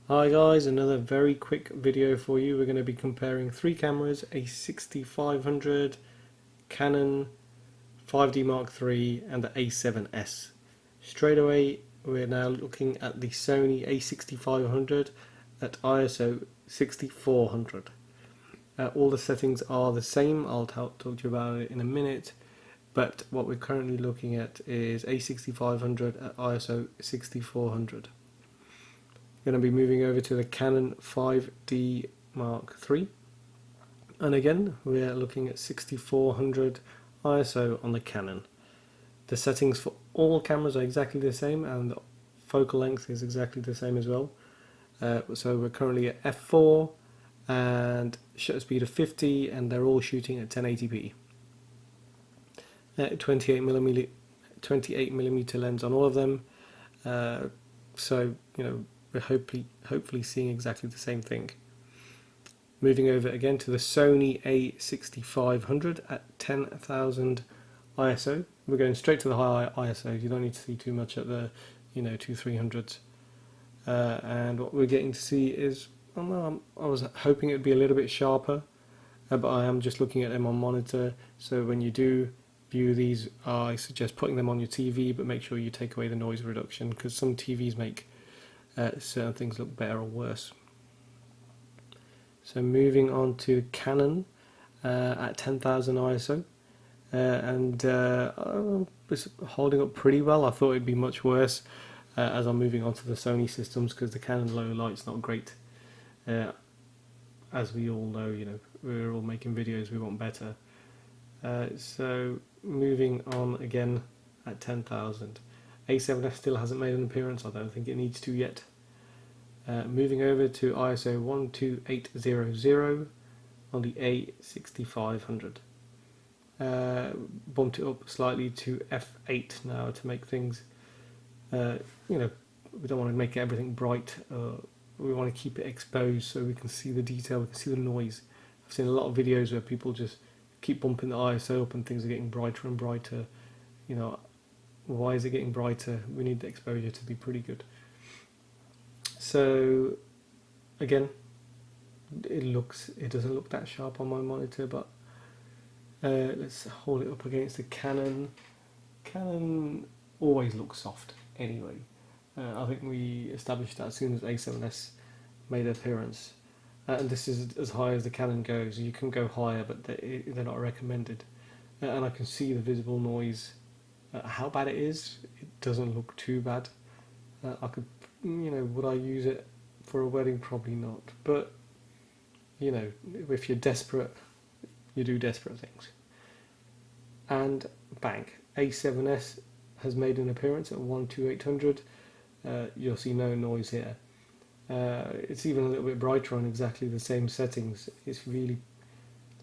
Hi guys, another very quick video for you. We're going to be comparing three cameras, A6500, Canon 5D Mark III and the A7S. Straight away we're now looking at the Sony A6500 at ISO 6400. All the settings are the same. I'll talk to you about it in a minute, but what we're currently looking at is A6500 at ISO 6400. Going to be moving over to the Canon 5D Mark III, and again we're looking at 6400 ISO on the Canon. The settings for all cameras are exactly the same, and the focal length is exactly the same as well. So we're currently at f4 and shutter speed of 50, and they're all shooting at 1080p. 28mm lens on all of them. So we're hopefully seeing exactly the same thing. Moving over again to the Sony A6500 at 10,000 ISO. We're going straight to the high ISO. You don't need to see too much at the 2-300s. And what we're getting to see is, I was hoping it would be a little bit sharper, but I am just looking at them on monitor. So when you do view these, I suggest putting them on your TV, but make sure you take away the noise reduction, because some TVs make certain things look better or worse. So moving on to Canon at 10,000 ISO, and it's holding up pretty well. I thought it'd be much worse as I'm moving on to the Sony systems, because the Canon low light's not great. As we all know, we're all making videos, we want better. So moving on again at 10,000. A7S still hasn't made an appearance. I don't think it needs to yet. Moving over to ISO 12800 on the A6500. Bumped it up slightly to f8 now to make things, we don't want to make everything bright. We want to keep it exposed so we can see the detail, we can see the noise. I've seen a lot of videos where people just keep bumping the ISO up and things are getting brighter and brighter. Why is it getting brighter? We need the exposure to be pretty good. So again, it doesn't look that sharp on my monitor, but let's hold it up against the Canon. Canon always looks soft anyway. I think we established that as soon as A7S made an appearance. And this is as high as the Canon goes. You can go higher, but they're not recommended. And I can see the visible noise. How bad it is, it doesn't look too bad. I could, would I use it for a wedding? Probably not. But, if you're desperate, you do desperate things. And bang, A7S has made an appearance at 12800. You'll see no noise here. It's even a little bit brighter on exactly the same settings. It's really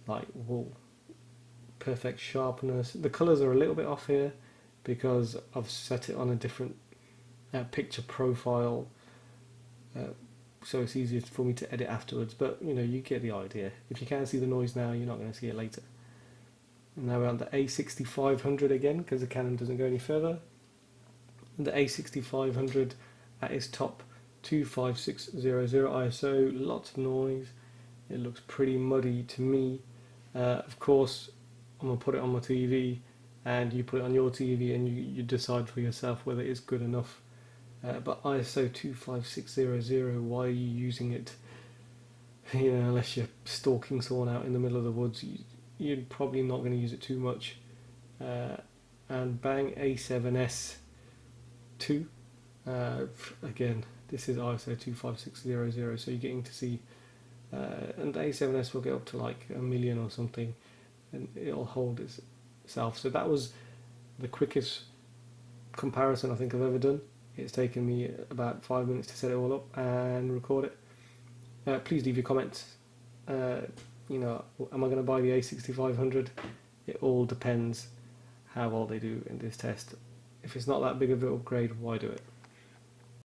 like, whoa, perfect sharpness. The colours are a little bit off here because I've set it on a different picture profile, so it's easier for me to edit afterwards, but you get the idea. If you can't see the noise now, you're not going to see it later. And now we're on the A6500 again, because the Canon doesn't go any further. And the A6500 at its top 25600 ISO, lots of noise. It looks pretty muddy to me. Of course, I'm going to put it on my TV, and you put it on your TV, and you decide for yourself whether it's good enough. But ISO 25600, why are you using it? Unless you're stalking someone out in the middle of the woods, you're probably not going to use it too much. And bang, A7S II. Again, this is ISO 25600, so you're getting to see, and the A7S will get up to like 1 million or something, and it'll hold itself. So that was the quickest comparison I think I've ever done. It's taken me about 5 minutes to set it all up and record it. Please leave your comments. Am I going to buy the A6500? It all depends how well they do in this test. If it's not that big of an upgrade, why do it?